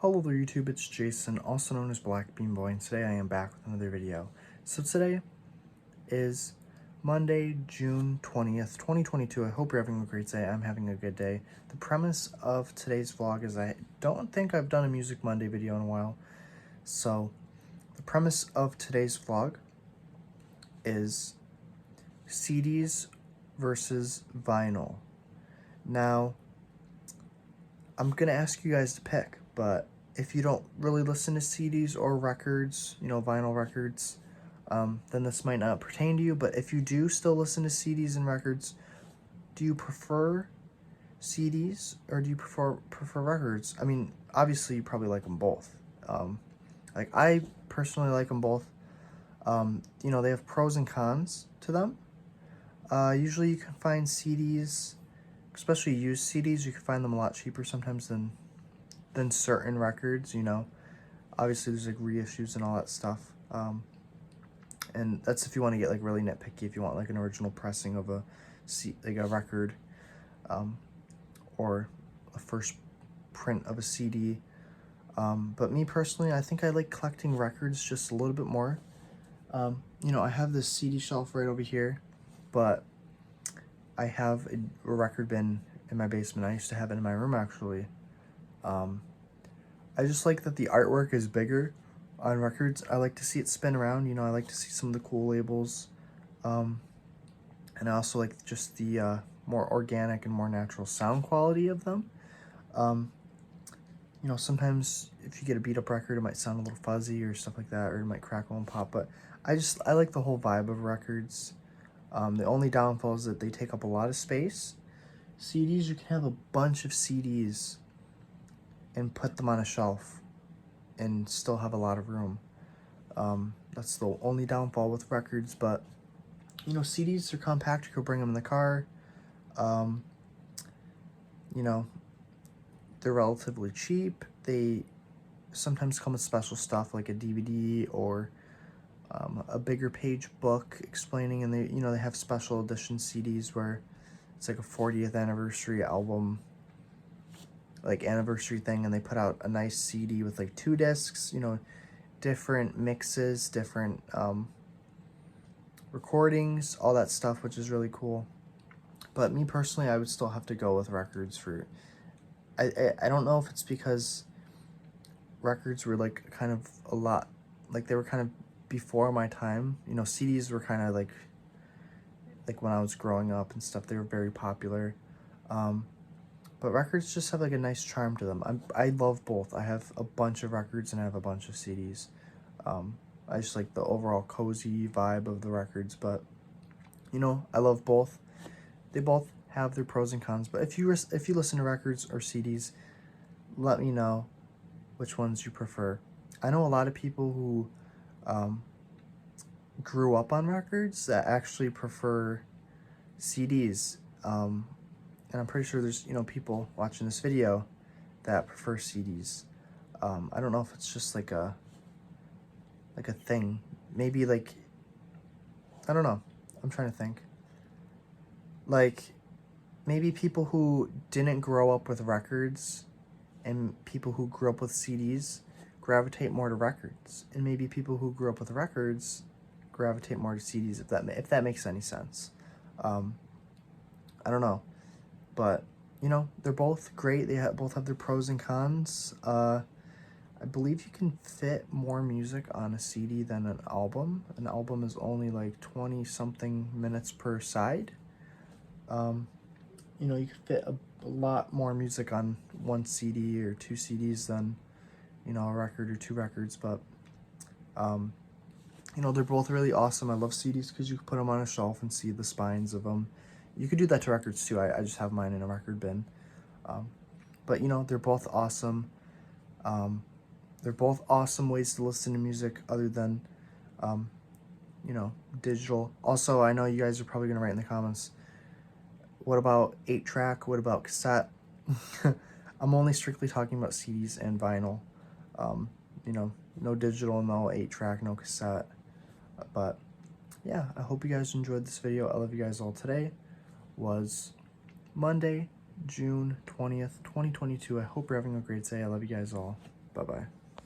Hello there YouTube, it's Jason, also known as BlackBeanBoi, and today I am back with another video. So today is Monday, June 20th, 2022. I hope you're having a great day. I'm having a good day. The premise of today's vlog is I don't think I've done a Music Monday video in a while. So the premise of today's vlog is CDs versus vinyl. Now, I'm gonna ask you guys to pick, but if you don't really listen to CDs or records, vinyl records, then this might not pertain to you. But if you do still listen to CDs and records, do you prefer CDs or do you prefer records? I mean, obviously you probably like them both. Like I personally like them both. They have pros and cons to them. Usually you can find CDs, especially used CDs, you can find them a lot cheaper sometimes than certain records, Obviously there's like reissues and all that stuff. And that's if you want to get like really nitpicky, if you want like an original pressing of a record, or a first print of a CD. But me personally, I think I like collecting records just a little bit more. I have this CD shelf right over here, but I have a record bin in my basement. I used to have it in my room actually. I just like that the artwork is bigger on records. I like to see it spin around, I like to see some of the cool labels. And I also like just the more organic and more natural sound quality of them. Sometimes if you get a beat up record, it might sound a little fuzzy or stuff like that, or it might crackle and pop, but I like the whole vibe of records. The only downfall is that they take up a lot of space. CDs, you can have a bunch of CDs and put them on a shelf and still have a lot of room. That's the only downfall with records, but CDs are compact. You could bring them in the car. They're relatively cheap. They sometimes come with special stuff like a DVD or a bigger page book explaining, and they have special edition CDs where it's like a 40th anniversary album, like anniversary thing, and they put out a nice CD with like 2 discs, different mixes, different recordings, all that stuff, which is really cool. But me personally, I would still have to go with records for, I don't know if it's because records were like kind of a lot, like they were kind of before my time. CDs were kind of like when I was growing up and stuff, they were very popular. But records just have like a nice charm to them. I love both. I have a bunch of records and I have a bunch of CDs. I just like the overall cozy vibe of the records, but I love both. They both have their pros and cons, but if you listen to records or CDs, let me know which ones you prefer. I know a lot of people who grew up on records that actually prefer CDs. And I'm pretty sure there's, people watching this video that prefer CDs. I don't know if it's just like a thing. Maybe like, I don't know. I'm trying to think. Like, maybe people who didn't grow up with records and people who grew up with CDs gravitate more to records. And maybe people who grew up with records gravitate more to CDs, if that makes any sense. I don't know. But, they're both great. They both have their pros and cons. I believe you can fit more music on a CD than an album. An album is only like 20-something minutes per side. You can fit a lot more music on one CD or 2 CDs than, a record or 2 records. But, they're both really awesome. I love CDs because you can put them on a shelf and see the spines of them. You could do that to records too. I just have mine in a record bin. But they're both awesome. They're both awesome ways to listen to music other than, digital. Also, I know you guys are probably going to write in the comments, what about 8-track? What about cassette? I'm only strictly talking about CDs and vinyl. No digital, no 8-track, no cassette. But yeah, I hope you guys enjoyed this video. I love you guys all. Today was Monday, June 20th, 2022. I hope you're having a great day. I love you guys all. Bye. Bye-bye.